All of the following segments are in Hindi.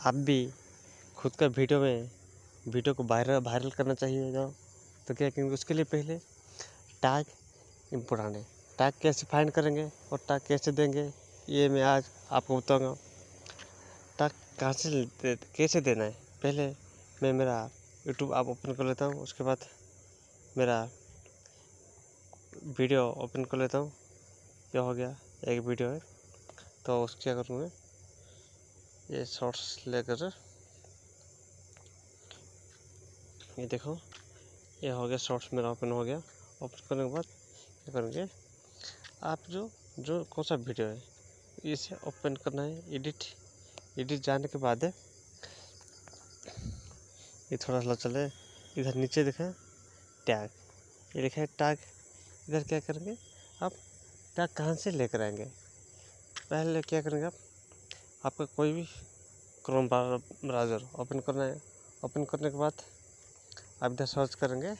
आप भी खुद का वीडियो को वायरल करना चाहिए तो क्या करेंगे, उसके लिए पहले टैग इम्पोर्टेंट है। टैग कैसे फाइंड करेंगे और टैग कैसे देंगे, ये मैं आज आपको बताऊंगा। टैग कहाँ से कैसे देना है, पहले मैं मेरा यूट्यूब आप ओपन कर लेता हूँ। उसके बाद मेरा वीडियो ओपन कर लेता हूँ। क्या हो गया, एक वीडियो है, तो उसको क्या करूँगा, ये शॉर्ट्स लेकर ये देखो, ये हो गया शॉर्ट्स मेरा ओपन हो गया। ओपन करने के बाद क्या करेंगे, आप जो कौन सा वीडियो है इसे ओपन करना है। एडिट जाने के बाद ये थोड़ा सा चले, इधर नीचे दिखा टैग, ये लिखा है टैग। इधर क्या करेंगे, आप टैग कहाँ से लेकर आएंगे। पहले क्या करेंगे, आपका कोई भी क्रोम ब्राउज़र ओपन करना है। ओपन करने के बाद आप इधर सर्च करेंगे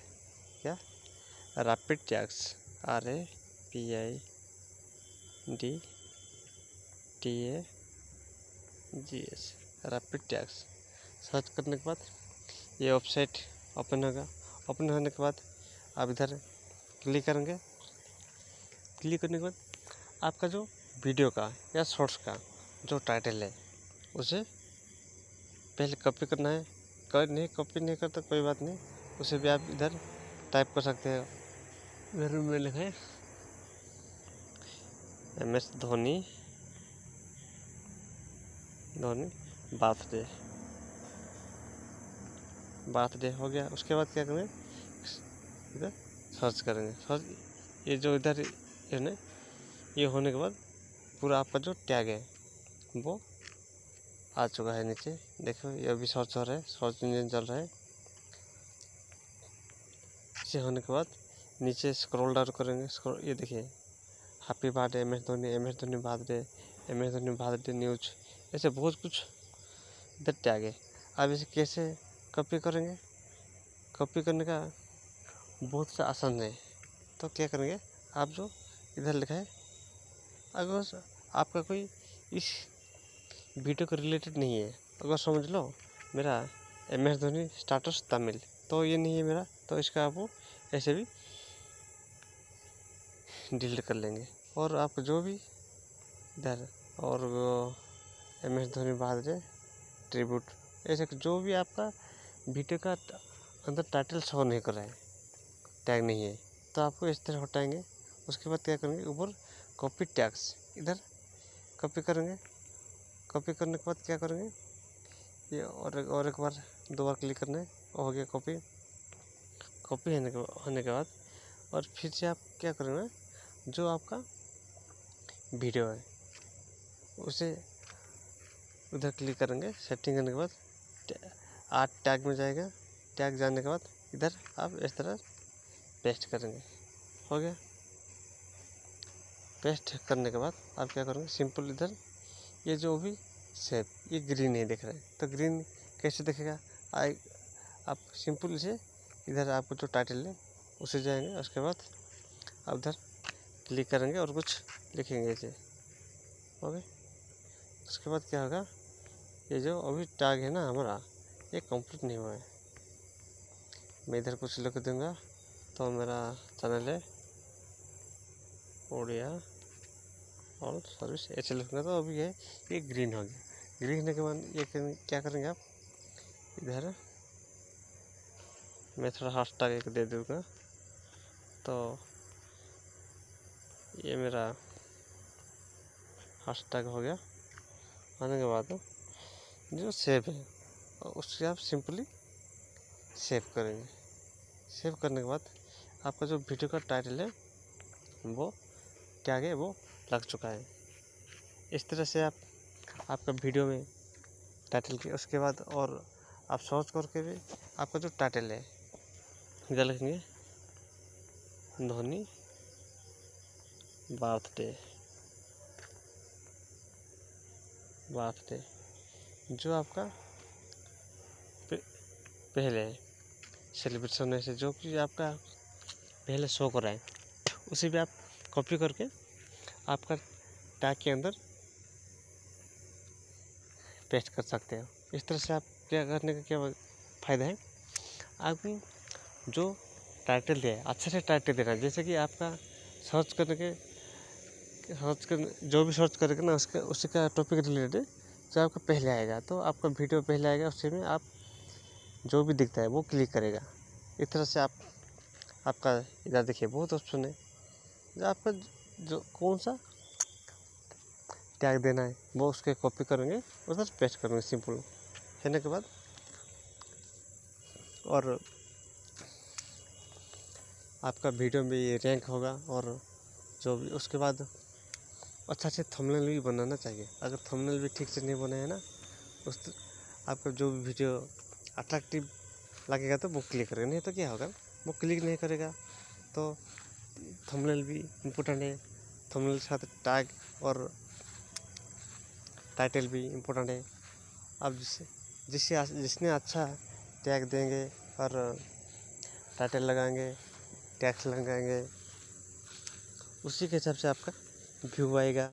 क्या, rapid tags, RAPIDTAGS, rapid tags. Search करने के बाद ये वेबसाइट ओपन होगा। ओपन होने के बाद आप इधर क्लिक करेंगे। क्लिक करने के बाद आपका जो वीडियो का या शॉर्ट्स का जो टाइटल है उसे पहले कॉपी करना है। कॉपी नहीं करता कोई बात नहीं, उसे भी आप इधर टाइप कर सकते हैं। इधर में लिखा है MS धोनी बर्थडे हो गया। उसके बाद क्या करेंगे, इधर सर्च करेंगे। सर्च ये जो इधर ये होने के बाद पूरा आपका जो टैग है वो आ चुका है नीचे। देखो ये अभी सर्च हो रहा है, सर्च इंजन चल रहा है। इसे होने के बाद नीचे स्क्रॉल डाउन करेंगे। ये देखिए, happy birthday MS Dhoni birthday news, ऐसे बहुत कुछ इधर टैग है। अब इसे कैसे कॉपी करेंगे, कॉपी करने का बहुत सा आसान है। तो क्या करेंगे, आप जो इधर लिखा है, अगर आपका कोई इस वीडियो के रिलेटेड नहीं है, अगर समझ लो मेरा MS धोनी स्टाटस तमिल, तो ये नहीं है मेरा, तो इसका आप ऐसे भी डिलीट कर लेंगे। और आप जो भी इधर और MS धोनी बर्थडे ट्रिब्यूट, ऐसे जो भी आपका वीडियो का अंदर टाइटल शो नहीं कर रहा है, टैग नहीं है, तो आपको इस तरह हटाएंगे। उसके बाद क्या करेंगे, ऊपर कॉपी टैग्स इधर कॉपी करेंगे। कॉपी करने के बाद क्या करेंगे, ये और एक बार 2 बार क्लिक करना है, हो गया कॉपी होने के बाद। और फिर से आप क्या करेंगे, जो आपका वीडियो है उसे उधर क्लिक करेंगे। सेटिंग करने के बाद टैग में जाएगा। टैग जाने के बाद इधर आप इस तरह पेस्ट करेंगे। हो गया। पेस्ट करने के बाद आप क्या करेंगे, सिंपल इधर ये जो भी शेप ये ग्रीन नहीं दिख रहा है, तो ग्रीन कैसे दिखेगा, आप सिंपल इसे इधर आपको जो टाइटल है उसे जाएंगे। उसके बाद आप उधर क्लिक करेंगे और कुछ लिखेंगे ऐसे। ओके, उसके बाद क्या होगा, ये जो अभी टैग है ना हमारा, ये कंप्लीट नहीं हुआ है। मैं इधर कुछ लिख दूंगा, तो मेरा चैनल है ओडिया और सर्विस, ऐसे लिखूँगा तो अभी ये ग्रीन हो गया। ग्रीन होने के बाद ये क्या करेंगे, आप इधर मैं थोड़ा हैशटैग एक दे दूँगा, तो ये मेरा हैशटैग हो गया। आने के बाद जो सेव है उससे आप सिंपली सेव करेंगे। सेव करने के बाद आपका जो वीडियो का टाइटल है वो क्या है, वो लग चुका है। इस तरह से आप आपका वीडियो में टाइटल के उसके बाद और आप सर्च करके भी आपका जो टाइटल है इधर लिखेंगे धोनी बर्थडे, जो आपका पहले सेलिब्रेशन है, से जो कि आपका पहले शो कर रहा है उसे भी आप कॉपी करके आपका टैग के अंदर पेस्ट कर सकते हो। इस तरह से आप क्या करने का क्या फ़ायदा है, आपको जो टाइटल दिया है अच्छे से टाइटल देना है। जैसे कि आपका सर्च जो भी सर्च करेगा ना उसी का टॉपिक रिलेटेड जो आपका पहले आएगा, तो आपका वीडियो पहले आएगा, उसी में आप जो भी दिखता है वो क्लिक करेगा। इस तरह से आपका इधर देखिए बहुत ऑप्शन है, जो आपका जो कौन सा टैग देना है वो उसके कॉपी करेंगे, उधर पेस्ट करेंगे सिंपल होने के बाद। और आपका वीडियो में ये रैंक होगा। और जो भी उसके बाद अच्छा से थंबनेल भी बनाना चाहिए। अगर थंबनेल भी ठीक से नहीं बनाया ना, आपका जो भी वीडियो अट्रैक्टिव लगेगा तो वो क्लिक करेगा, नहीं तो क्या होगा, वो क्लिक नहीं करेगा। तो थंबनेल भी इम्पोर्टेंट है, थंबनेल के साथ टैग और टाइटल भी इम्पोर्टेंट है। अब जिसने अच्छा टैग देंगे और टाइटल लगाएंगे, टैक्स लगाएंगे, उसी के हिसाब से आपका व्यू आएगा।